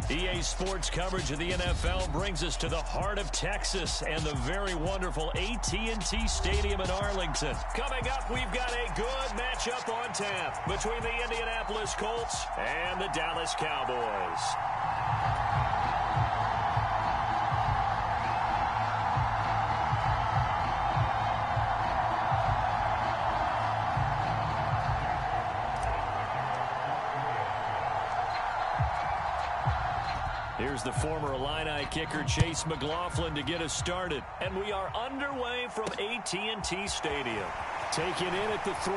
EA Sports coverage of the NFL brings us to the heart of Texas and the very wonderful AT&T Stadium in Arlington. Coming up, we've got a good matchup on tap between the Indianapolis Colts and the Dallas Cowboys. Here's the former Illini kicker Chase McLaughlin to get us started. And we are underway from AT&T Stadium. Taken in at the 3.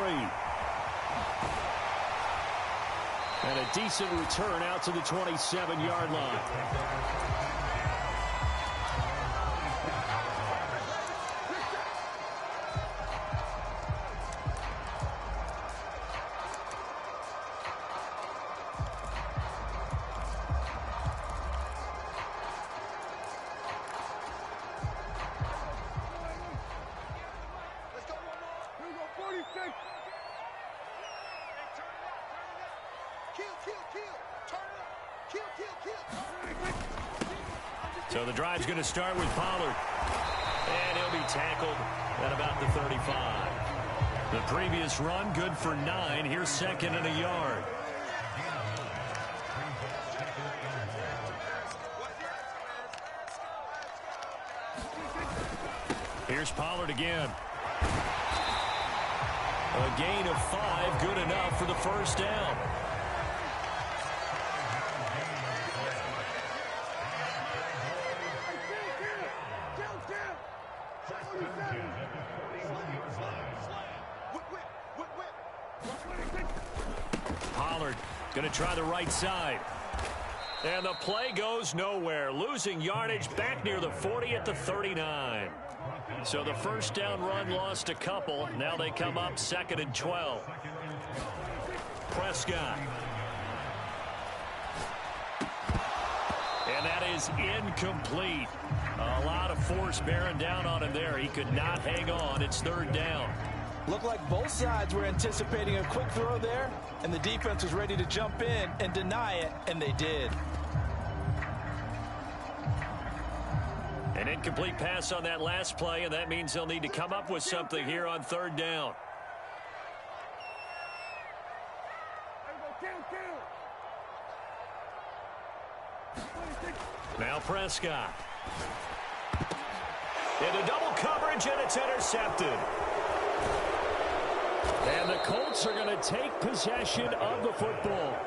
And a decent return out to the 27-yard line. So the drive's going to start with Pollard. And he'll be tackled at about the 35. The previous run, good for 9. Here's second and a yard. Here's Pollard again. A gain of 5, good enough for the first down. Pollard going to try the right side. And the play goes nowhere. Losing yardage back near the 40 at the 39. So the first down run lost a couple. Now they come up 2nd and 12. Prescott. And that is incomplete. A lot of force bearing down on him there. He could not hang on. It's 3rd down. Looked like both sides were anticipating a quick throw there, and the defense was ready to jump in and deny it, and they did. An incomplete pass on that last play, and that means they'll need to come up with something here on 3rd down. Now Prescott. Into double coverage, and it's intercepted. And the Colts are going to take possession of the football.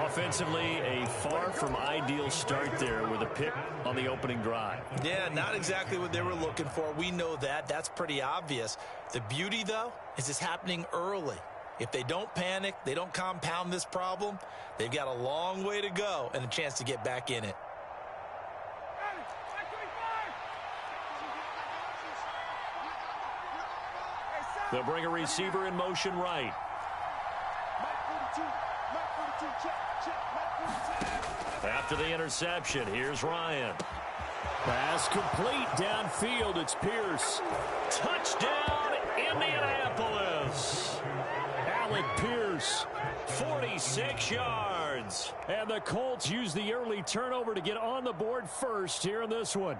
Offensively, a far from ideal start there with a pick on the opening drive. Yeah, not exactly what they were looking for. We know that. That's pretty obvious. The beauty, though, is it's happening early. If they don't panic, they don't compound this problem, they've got a long way to go and a chance to get back in it. They'll bring a receiver in motion right. After the interception, here's Ryan. Pass complete downfield. It's Pierce. Touchdown, Indianapolis. Alec Pierce, 46 yards. And the Colts use the early turnover to get on the board first here in this one.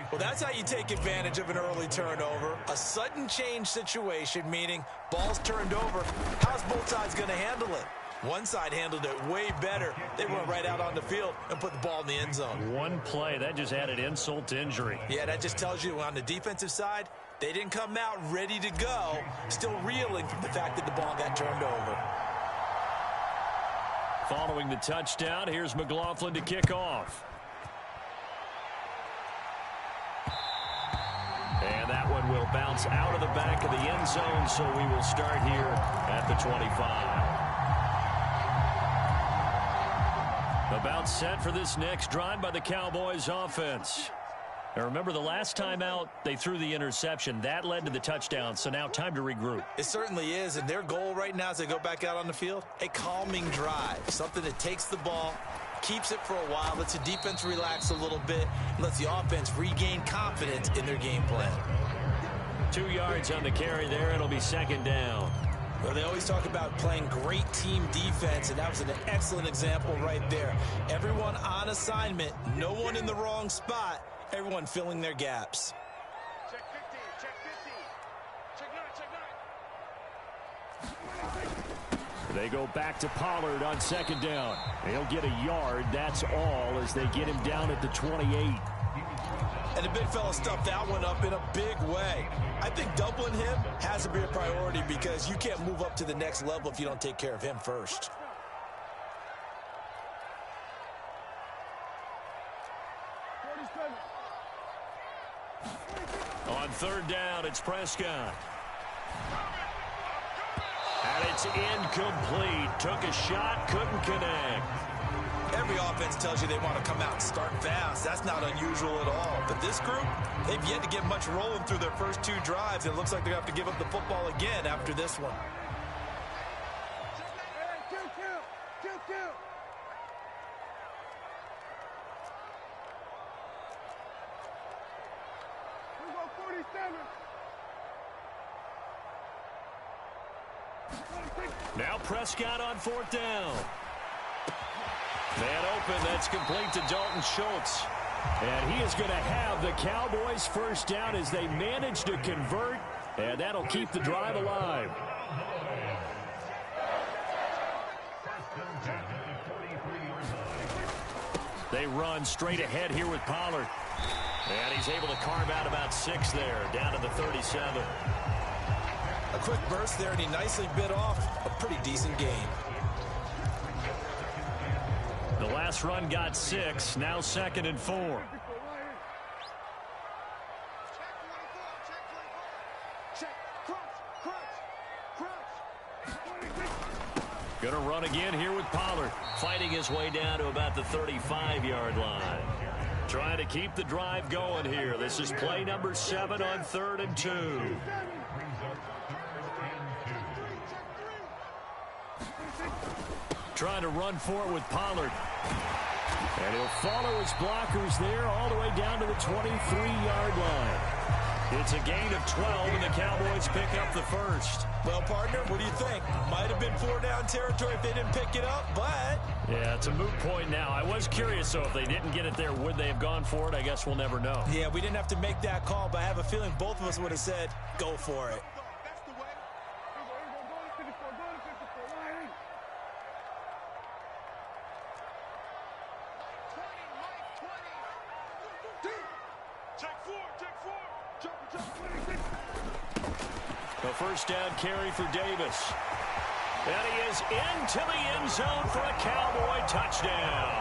Well, that's how you take advantage of an early turnover. A sudden change situation, meaning ball's turned over. How's both sides going to handle it? One side handled it way better. They went right out on the field and put the ball in the end zone. One play, that just added insult to injury. Yeah, that just tells you on the defensive side, they didn't come out ready to go, still reeling from the fact that the ball got turned over. Following the touchdown, here's McLaughlin to kick off. And that one will bounce out of the back of the end zone, so we will start here at the 25. About set for this next drive by the Cowboys offense. Now remember, the last time out, they threw the interception. That led to the touchdown, so now time to regroup. It certainly is, and their goal right now as they go back out on the field, a calming drive, something that takes the ball, keeps it for a while, lets the defense relax a little bit, and lets the offense regain confidence in their game plan. 2 yards on the carry there. It'll be 2nd down. Well, they always talk about playing great team defense, and that was an excellent example right there. Everyone on assignment, no one in the wrong spot, everyone filling their gaps. Check 50, check 50. Check 9. They go back to Pollard on second down. He'll get a yard, that's all, as they get him down at the 28. And the big fella stuffed that one up in a big way. I think doubling him has to be a priority because you can't move up to the next level if you don't take care of him first. On third down, it's Prescott. And it's incomplete. Took a shot, couldn't connect. Every offense tells you they want to come out and start fast. That's not unusual at all. But this group, they've yet to get much rolling through their first 2 drives. It looks like they're going to have to give up the football again after this one. Now Prescott on fourth down. Man open, that's complete to Dalton Schultz. And he is going to have the Cowboys first down as they manage to convert, and that'll keep the drive alive. They run straight ahead here with Pollard. And he's able to carve out about 6 there, down to the 37. A quick burst there, and he nicely bit off a pretty decent gain. The last run got 6, now 2nd and 4. Going to run again here with Pollard, fighting his way down to about the 35-yard line. Trying to keep the drive going here. This is play number 7 on 3rd and 2. Trying to run for it with Pollard. And he'll follow his blockers there all the way down to the 23-yard line. It's a gain of 12, and the Cowboys pick up the first. Well, partner, what do you think? Might have been 4-down territory if they didn't pick it up, but... Yeah, it's a moot point now. I was curious, so if they didn't get it there, would they have gone for it? I guess we'll never know. Yeah, we didn't have to make that call, but I have a feeling both of us would have said, go for it. A first down carry for Davis. And he is into the end zone for a Cowboy touchdown.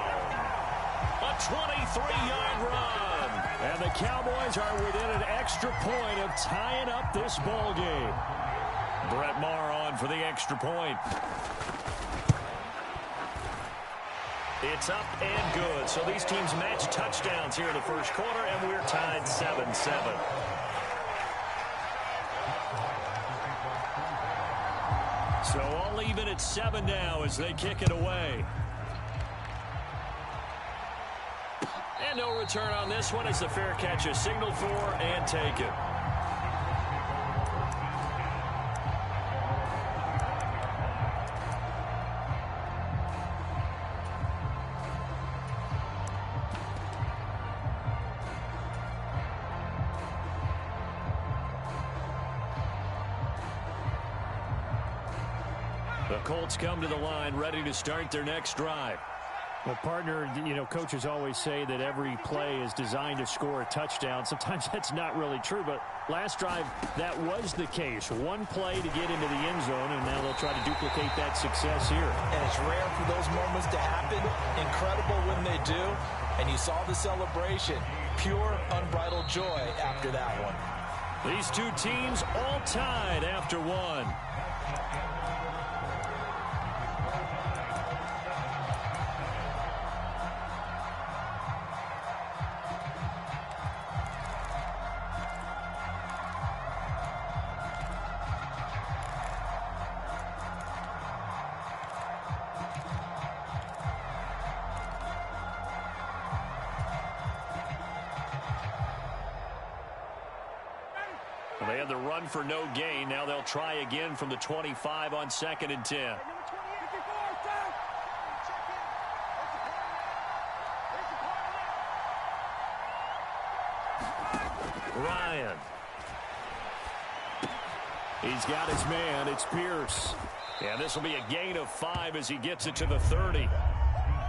A 23-yard run. And the Cowboys are within an extra point of tying up this ball game. Brett Maher on for the extra point. It's up and good. So these teams match touchdowns here in the first quarter, and we're tied 7-7. So all even at 7 now as they kick it away. And no return on this one as the fair catch is signaled for and taken. The Colts come to the line ready to start their next drive. Well, partner, you know, coaches always say that every play is designed to score a touchdown. Sometimes that's not really true, but last drive, that was the case. One play to get into the end zone, and now they'll try to duplicate that success here. And it's rare for those moments to happen. Incredible when they do. And you saw the celebration. Pure, unbridled joy after that one. These two teams all tied after one. Well, they had the run for no gain. Now they'll try again from the 25 on 2nd and 10. Ryan. He's got his man. It's Pierce. And this will be a gain of 5 as he gets it to the 30.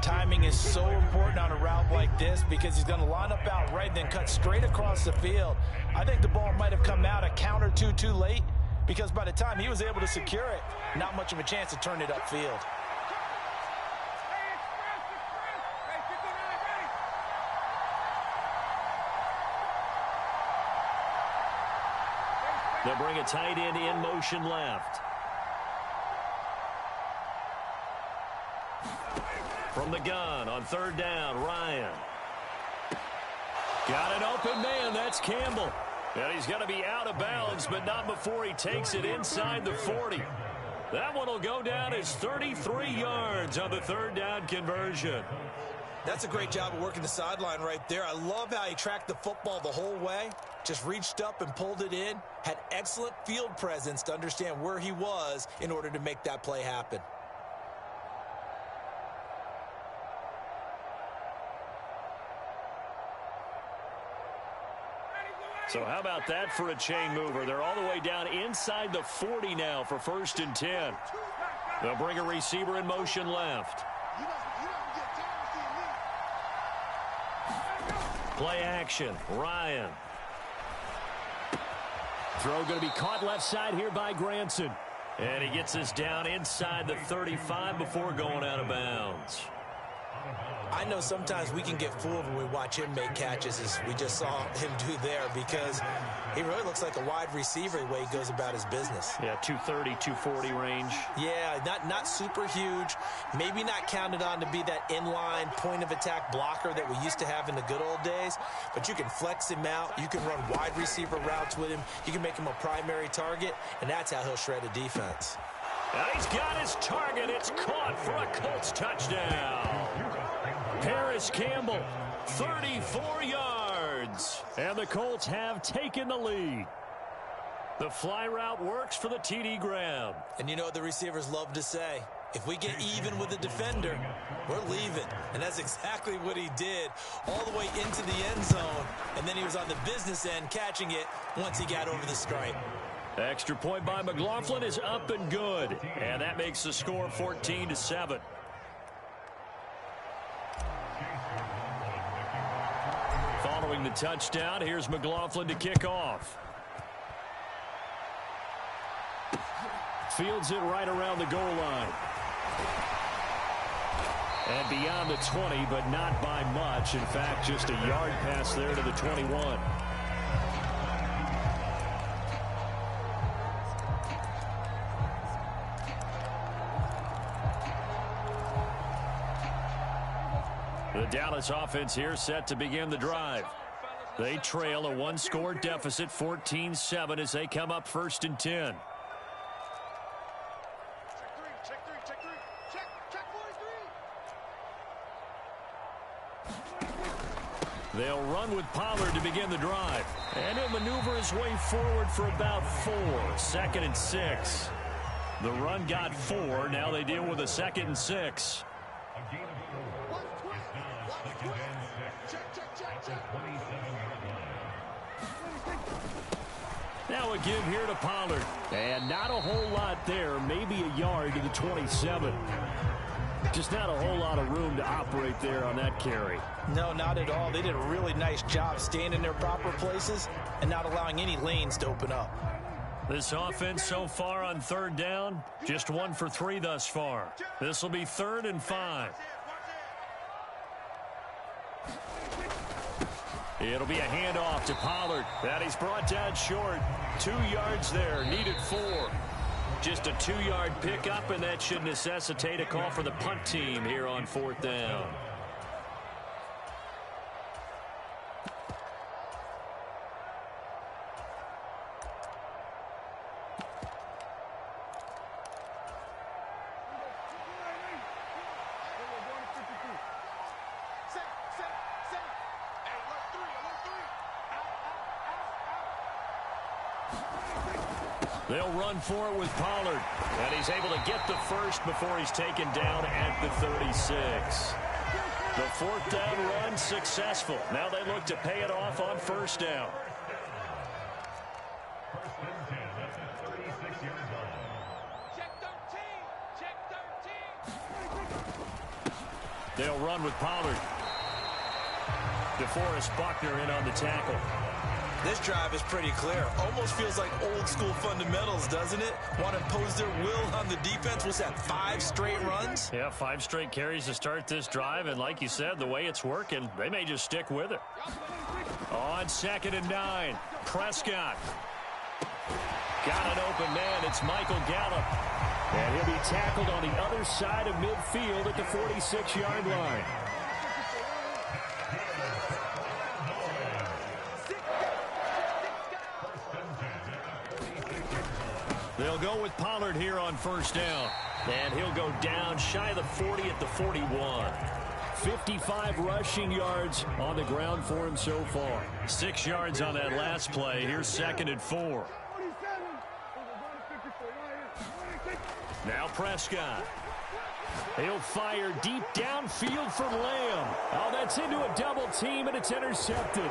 Timing is so important on a route like this because he's going to line up out right, then cut straight across the field. I think the ball might have come out a count or two too late because by the time he was able to secure it, not much of a chance to turn it upfield. They'll bring a tight end in motion left. From the gun on 3rd down, Ryan. Got an open man. That's Campbell. And he's going to be out of bounds, but not before he takes it inside the 40. That one will go down as 33 yards on the 3rd down conversion. That's a great job of working the sideline right there. I love how he tracked the football the whole way. Just reached up and pulled it in. Had excellent field presence to understand where he was in order to make that play happen. So how about that for a chain mover? They're all the way down inside the 40 now for 1st and 10. They'll bring a receiver in motion left. Play action, Ryan. Throw going to be caught left side here by Granson. And he gets this down inside the 35 before going out of bounds. I know sometimes we can get fooled when we watch him make catches, as we just saw him do there, because he really looks like a wide receiver the way he goes about his business. Yeah, 230, 240 range. Yeah, not super huge. Maybe not counted on to be that inline point-of-attack blocker that we used to have in the good old days, but you can flex him out. You can run wide receiver routes with him. You can make him a primary target, and that's how he'll shred a defense. And he's got his target. It's caught for a Colts touchdown. Paris Campbell, 34 yards. And the Colts have taken the lead. The fly route works for the TD grab. And you know what the receivers love to say? If we get even with the defender, we're leaving. And that's exactly what he did all the way into the end zone. And then he was on the business end catching it once he got over the stripe. Extra point by McLaughlin is up and good. And that makes the score 14-7. Following the touchdown, here's McLaughlin to kick off. Fields it right around the goal line. And beyond the 20, but not by much. In fact, just a yard pass there to the 21. The Dallas offense here set to begin the drive. They trail a one-score deficit, 14-7, as they come up 1st and 10. They'll run with Pollard to begin the drive. And he'll maneuver his way forward for about 4. 2nd and 6. The run got 4. Now they deal with a 2nd and 6. Now a give here to Pollard. And not a whole lot there. Maybe a yard to the 27. Just not a whole lot of room to operate there on that carry. No, not at all. They did a really nice job staying in their proper places and not allowing any lanes to open up. This offense so far on 3rd down, just 1 for 3 thus far. This will be 3rd and 5. It'll be a handoff to Pollard. That he's brought down short. 2 yards there, needed 4. Just a 2-yard pickup, and that should necessitate a call for the punt team here on 4th down. They'll run for it with Pollard. And he's able to get the first before he's taken down at the 36. The fourth down run successful. Now they look to pay it off on first down. They'll run with Pollard. DeForest Buckner in on the tackle. This drive is pretty clear. Almost feels like old school fundamentals, doesn't it? Want to impose their will on the defense. Was that 5 straight runs? Yeah, 5 straight carries to start this drive. And like you said, the way it's working, they may just stick with it. On 2nd and 9, Prescott. Got an open man. It's Michael Gallup. And he'll be tackled on the other side of midfield at the 46-yard line. They'll go with Pollard here on first down. And he'll go down shy of the 40 at the 41. 55 rushing yards on the ground for him so far. 6 yards on that last play. Here's 2nd and 4. Now Prescott. He'll fire deep downfield for Lamb. Oh, that's into a double team, and it's intercepted.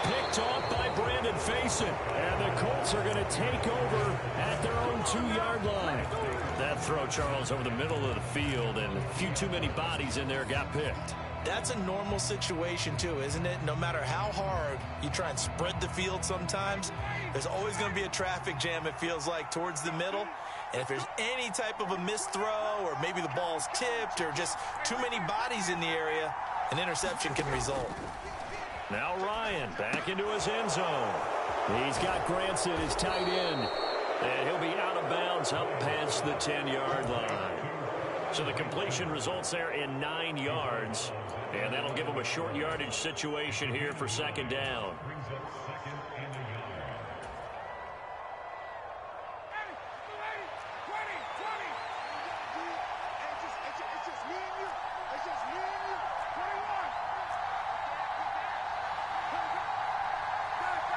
Picked off by Brandon Faison. And the Colts are going to take over at their own 2-yard line. That throw, Charles, over the middle of the field, and a few too many bodies in there got picked. That's a normal situation, too, isn't it? No matter how hard you try and spread the field sometimes, there's always going to be a traffic jam, it feels like, towards the middle. And if there's any type of a missed throw or maybe the ball's tipped or just too many bodies in the area, an interception can result. Now Ryan back into his end zone. He's got Granson, his tight end. And he'll be out of bounds up past the 10-yard line. So the completion results there in 9 yards. And that'll give him a short yardage situation here for 2nd down.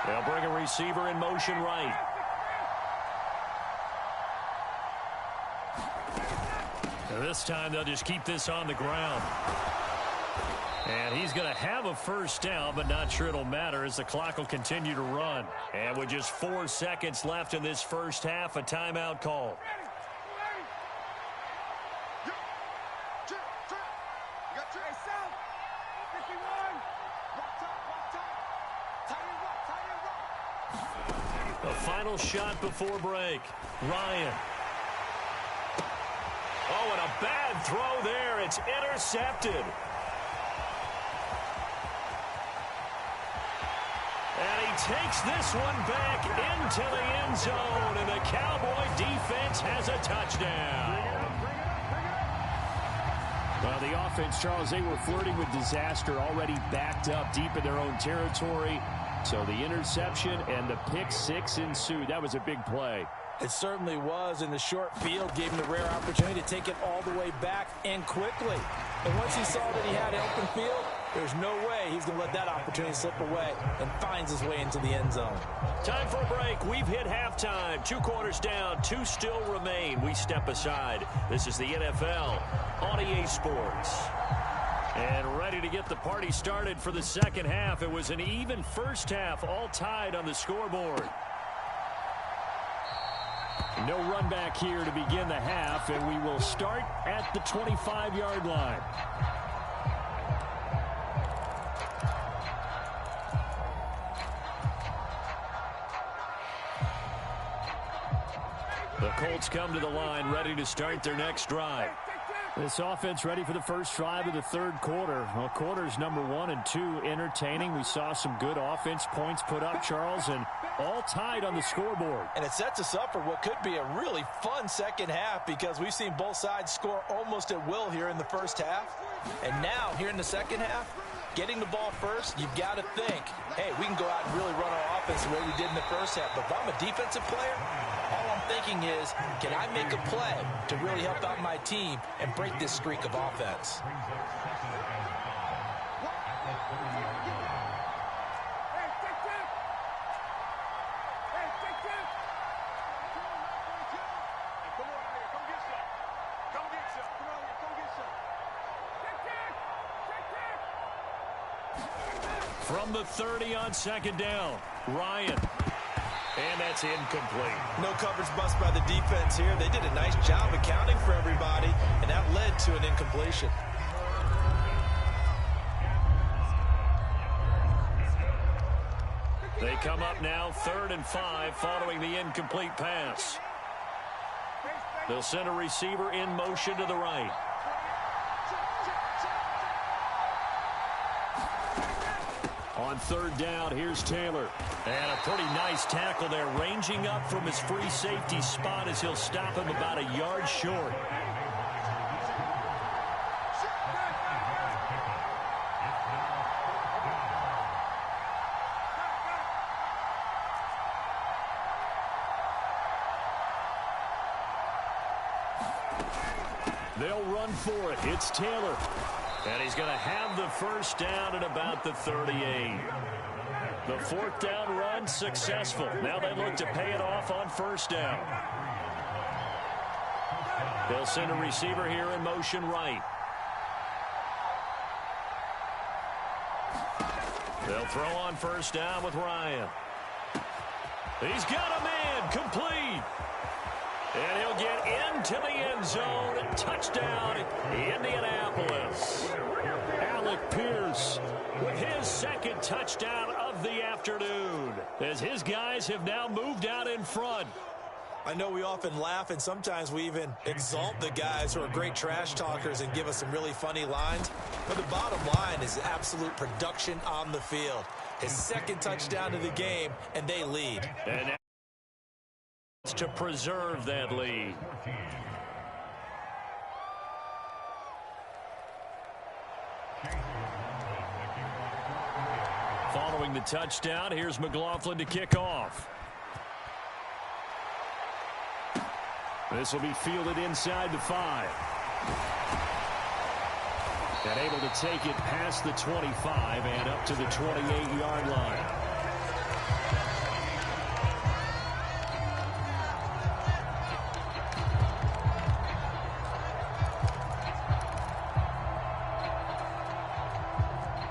They'll bring a receiver in motion right. And this time they'll just keep this on the ground. And he's going to have a first down, but not sure it'll matter as the clock will continue to run. And with just 4 seconds left in this first half, a timeout call. The final shot before break. Ryan. Oh, and a bad throw there. It's intercepted. And he takes this one back into the end zone, and the Cowboy defense has a touchdown. Well, the offense, Charles, they were flirting with disaster, already backed up deep in their own territory. So the interception and the pick six ensued. That was a big play. It certainly was, and the short field gave him the rare opportunity to take it all the way back and quickly. And once he saw that he had open field, there's no way he's going to let that opportunity slip away, and finds his way into the end zone. Time for a break. We've hit halftime. 2 quarters down, 2 still remain. We step aside. This is the NFL on EA Sports. And ready to get the party started for the second half. It was an even first half, all tied on the scoreboard. No run back here to begin the half, and we will start at the 25-yard line. The Colts come to the line, ready to start their next drive. This offense ready for the first drive of the third quarter. Well, quarters number 1 and 2 entertaining. We saw some good offense points put up, Charles, and all tied on the scoreboard. And it sets us up for what could be a really fun second half, because we've seen both sides score almost at will here in the first half. And now, here in the second half, getting the ball first, you've got to think, hey, we can go out and really run our offense the way we did in the first half. But if I'm a defensive player, all I'm thinking is, can I make a play to really help out my team and break this streak of offense? From the 30 on second down, Ryan. And that's incomplete. No coverage bust by the defense here. They did a nice job accounting for everybody, and that led to an incompletion. They come up now 3rd and 5 following the incomplete pass. They'll send a receiver in motion to the right. On 3rd down, here's Taylor. And a pretty nice tackle there, ranging up from his free safety spot as he'll stop him about a yard short. They'll run for it. It's Taylor. And he's going to have the first down at about the 38. The 4th down run successful. Now they look to pay it off on 1st down. They'll send a receiver here in motion right. They'll throw on 1st down with Ryan. He's got a man complete. And he'll get into the end zone. Touchdown, Indianapolis. Alec Pierce with his 2nd touchdown of the afternoon, as his guys have now moved out in front. I know we often laugh, and sometimes we even exalt the guys who are great trash talkers and give us some really funny lines. But the bottom line is absolute production on the field. His 2nd touchdown of the game, and they lead. And to preserve that lead. Following the touchdown, here's McLaughlin to kick off. This will be fielded inside the 5. And able to take it past the 25 and up to the 28-yard line.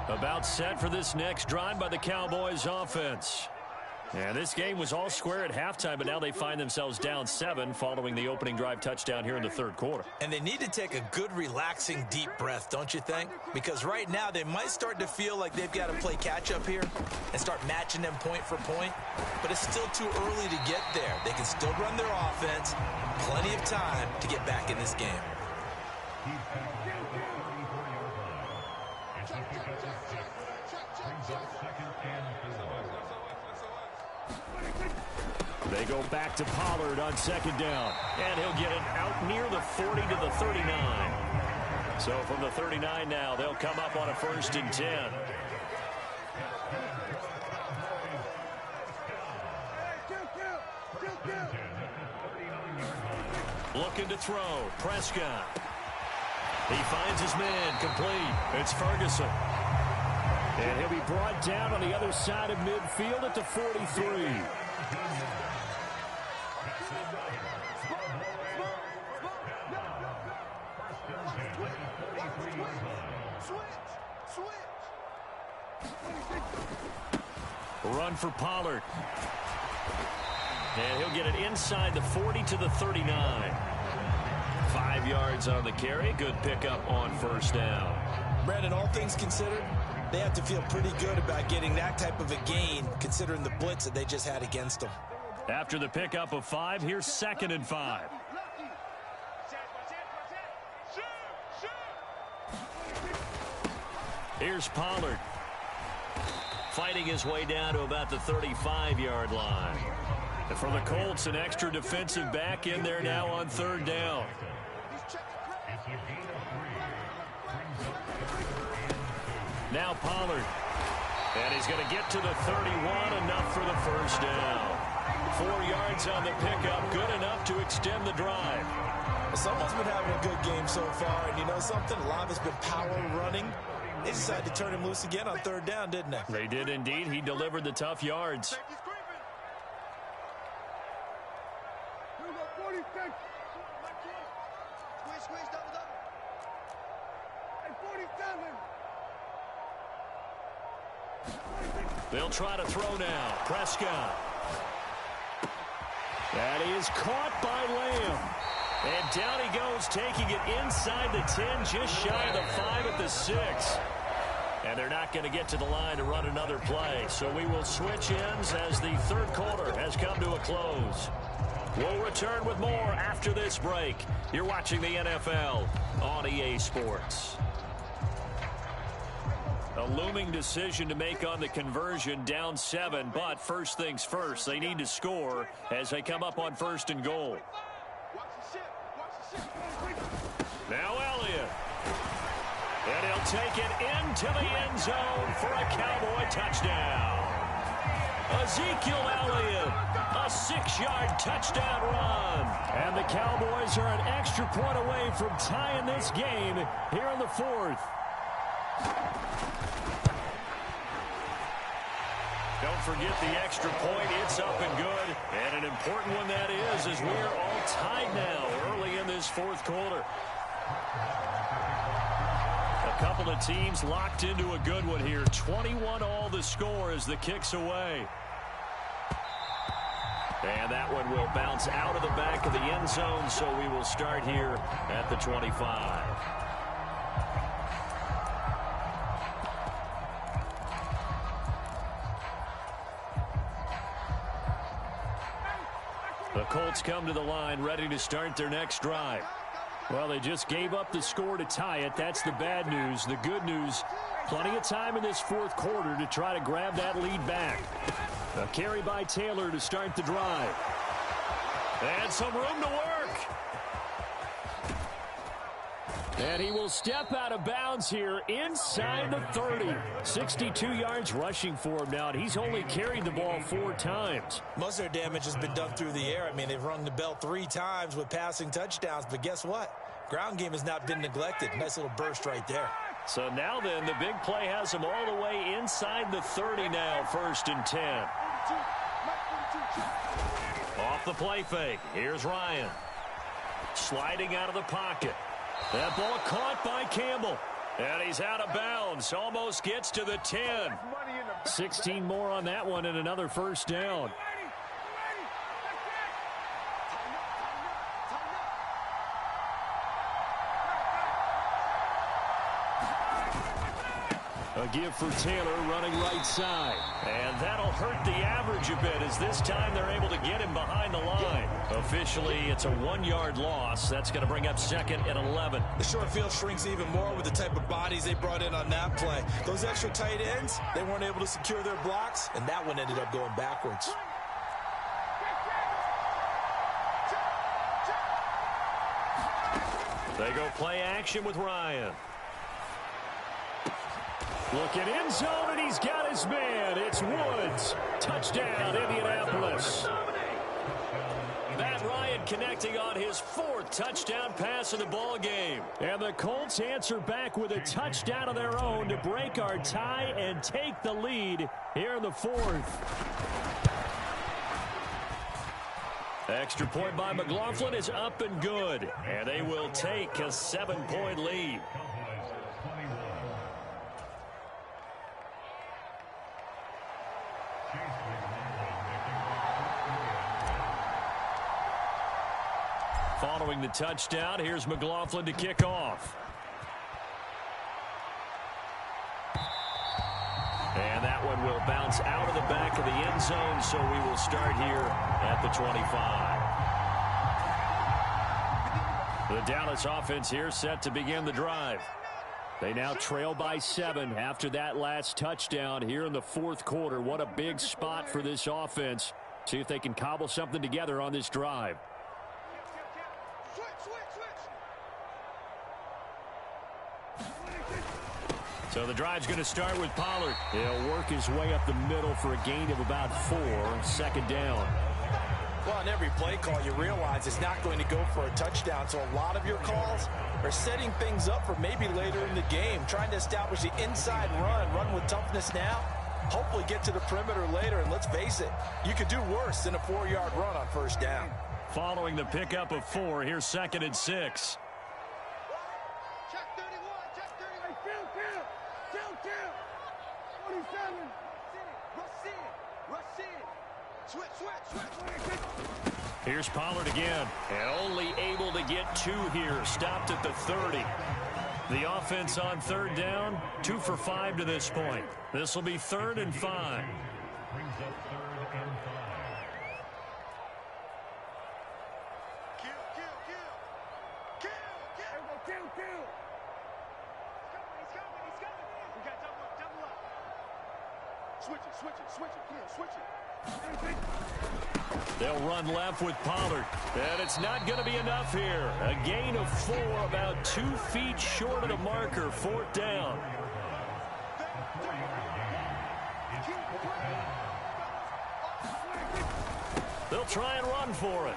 About set for this next drive by the Cowboys offense. And this game was all square at halftime, but now they find themselves down 7 following the opening drive touchdown here in the 3rd quarter. And they need to take a good, relaxing, deep breath, don't you think? Because right now they might start to feel like they've got to play catch-up here and start matching them point for point. But it's still too early to get there. They can still run their offense. Plenty of time to get back in this game. They go back to Pollard on 2nd down. And he'll get it out near the 40 to the 39. So from the 39 now, they'll come up on a 1st and 10. Looking to throw. Prescott. He finds his man complete. It's Ferguson. And he'll be brought down on the other side of midfield at the 43. Run for Pollard. And he'll get it inside the 40 to the 39. 5 yards on the carry. Good pickup on 1st down. Brandon, all things considered, they have to feel pretty good about getting that type of a gain, considering the blitz that they just had against them. After the pickup of 5, here's 2nd and 5. Here's Pollard. Fighting his way down to about the 35-yard line. And for the Colts, an extra defensive back in there now on 3rd down. Now Pollard. And he's going to get to the 31, enough for the 1st down. 4 yards on the pickup, good enough to extend the drive. Well, someone's been having a good game so far, and you know something? A lot has been power running. They decided to turn him loose again on 3rd down, didn't they? They did indeed. He delivered the tough yards. They'll try to throw now. Prescott. That is caught by Lamb. And down he goes, taking it inside the 10, just shy of the 5 at the 6. And they're not going to get to the line to run another play. So we will switch ends as the third quarter has come to a close. We'll return with more after this break. You're watching the NFL on EA Sports. A looming decision to make on the conversion, down 7. But first things first, they need to score as they come up on 1st and goal. Now Elliott. And he'll take it into the end zone for a Cowboy touchdown. Ezekiel Elliott, a 6-yard touchdown run. And the Cowboys are an extra point away from tying this game here in the 4th. Don't forget the extra point. It's up and good. And an important one that is, as we're all tied now early in this 4th quarter. A couple of teams locked into a good one here. 21-all the score as the kick's away. And that one will bounce out of the back of the end zone, so we will start here at the 25. The Colts come to the line, ready to start their next drive. Well, they just gave up the score to tie it. That's the bad news. The good news, plenty of time in this 4th quarter to try to grab that lead back. A carry by Taylor to start the drive. And some room to work. And he will step out of bounds here inside the 30. 62 yards rushing for him now, and he's only carried the ball 4 times. Most of their damage has been done through the air. I mean, they've rung the bell 3 times with passing touchdowns, but guess what? Ground game has not been neglected. Nice little burst right there. So now then, the big play has him all the way inside the 30 now, 1st and 10. Off the play fake. Here's Ryan. Sliding out of the pocket. That ball caught by Campbell. And he's out of bounds. Almost gets to the 10. 16 more on that one and another 1st down. A give for Taylor running right side. And that'll hurt the average a bit as this time they're able to get him behind the line. Officially, it's a 1-yard loss. That's going to bring up 2nd and 11. The short field shrinks even more with the type of bodies they brought in on that play. Those extra tight ends, they weren't able to secure their blocks, and that one ended up going backwards. They go play action with Ryan. Looking end zone, and he's got his man. It's Woods. Touchdown, Indianapolis. Matt Ryan connecting on his 4th touchdown pass of the ball game. And the Colts answer back with a touchdown of their own to break our tie and take the lead here in the 4th. Extra point by McLaughlin is up and good. And they will take a 7-point lead. Following the touchdown, here's McLaughlin to kick off. And that one will bounce out of the back of the end zone, so we will start here at the 25. The Dallas offense here set to begin the drive. They now trail by 7 after that last touchdown here in the 4th quarter. What a big spot for this offense. See if they can cobble something together on this drive. So the drive's going to start with Pollard. He'll work his way up the middle for a gain of about 4, 2nd down. Well, on every play call, you realize it's not going to go for a touchdown. So a lot of your calls are setting things up for maybe later in the game, trying to establish the inside run with toughness now, hopefully get to the perimeter later. And let's face it, you could do worse than a 4-yard run on 1st down. Following the pickup of 4, here's 2nd and 6. Here's Pollard again, and only able to get 2 here. Stopped at the 30. The offense on 3rd down, 2 for 5 to this point. This will be 3rd and 5. They'll run left with Pollard. And it's not going to be enough here. A gain of 4, about 2 feet short of the marker. 4th down. They'll try and run for it.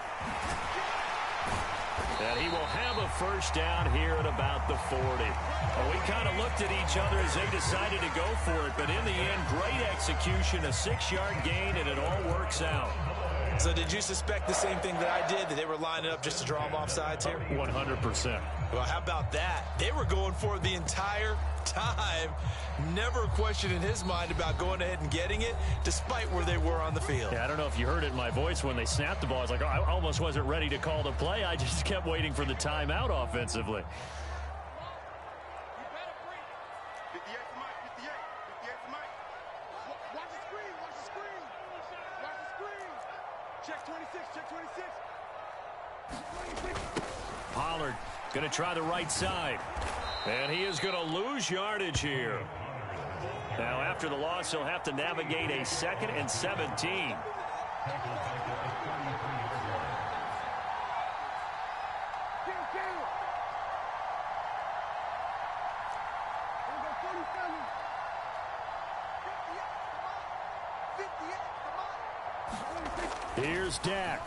And he will have a 1st down here at about the 40. Well, we kind of looked at each other as they decided to go for it. But in the end, great execution, a 6-yard gain, and it all works out. So did you suspect the same thing that I did, that they were lining up just to draw them off sides here? 100%. Well, how about that? They were going for it the entire time. Never a question in his mind about going ahead and getting it, despite where they were on the field. Yeah, I don't know if you heard it in my voice when they snapped the ball. I was like, oh, I almost wasn't ready to call the play. I just kept waiting for the timeout offensively. Pollard going to try the right side. And he is going to lose yardage here. Now, after the loss, he'll have to navigate a 2nd and 17. Here's Dak.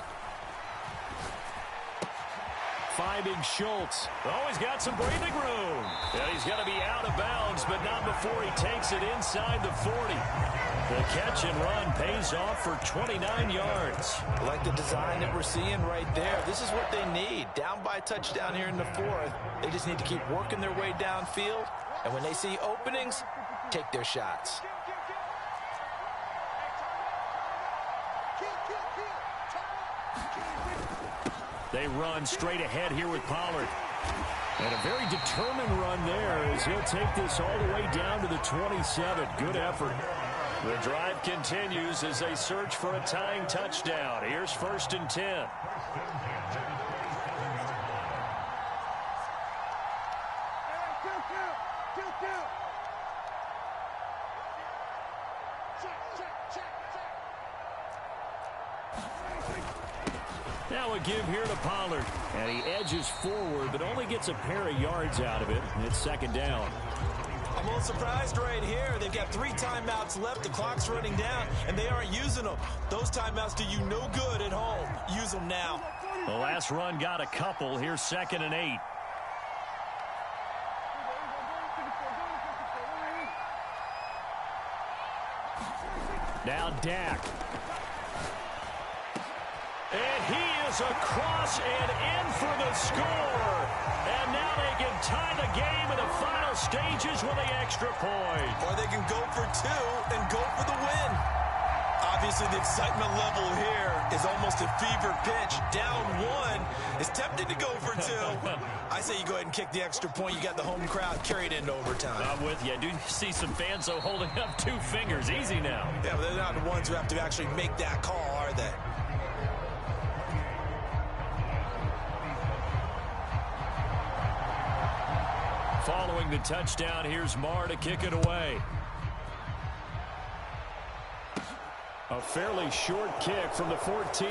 Finding Schultz. Oh, he's got some breathing room. And he's going to be out of bounds, but not before he takes it inside the 40. The catch and run pays off for 29 yards. I like the design that we're seeing right there. This is what they need. Down by a touchdown here in the 4th. They just need to keep working their way downfield. And when they see openings, take their shots. They run straight ahead here with Pollard. And a very determined run there as he'll take this all the way down to the 27. Good effort. The drive continues as they search for a tying touchdown. Here's 1st and 10. Now a give here to Pollard. And he edges forward, but only gets a pair of yards out of it. And it's 2nd down. I'm a little surprised right here. They've got 3 timeouts left. The clock's running down, and they aren't using them. Those timeouts do you no good at home. Use them now. The last run got a couple. Here's 2nd and 8. Now Dak. And he is across and in for the score. And now they can tie the game in the final stages with the extra point. Or they can go for 2 and go for the win. Obviously, the excitement level here is almost a fever pitch. Down 1 is tempted to go for 2. I say you go ahead and kick the extra point. You got the home crowd carried into overtime. I'm with you. I do see some fans, though, holding up 2 fingers. Easy now. Yeah, but they're not the ones who have to actually make that call, are they? Following the touchdown, here's Marr to kick it away. A fairly short kick from the 14.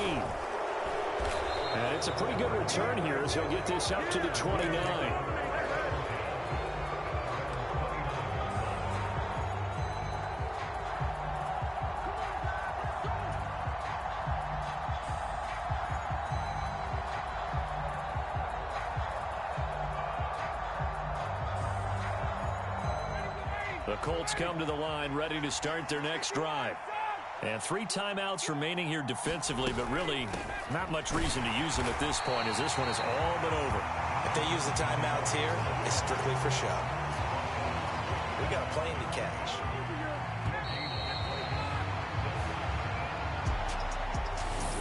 And it's a pretty good return here as he'll get this up to the 29. The Colts come to the line ready to start their next drive. And 3 timeouts remaining here defensively, but really not much reason to use them at this point as this one is all but over. If they use the timeouts here, it's strictly for show. We got a plane to catch.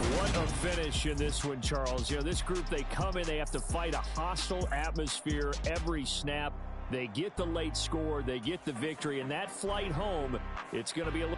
What a finish in this one, Charles. You know, this group, they come in, they have to fight a hostile atmosphere every snap. They get the late score, they get the victory, and that flight home, it's going to be a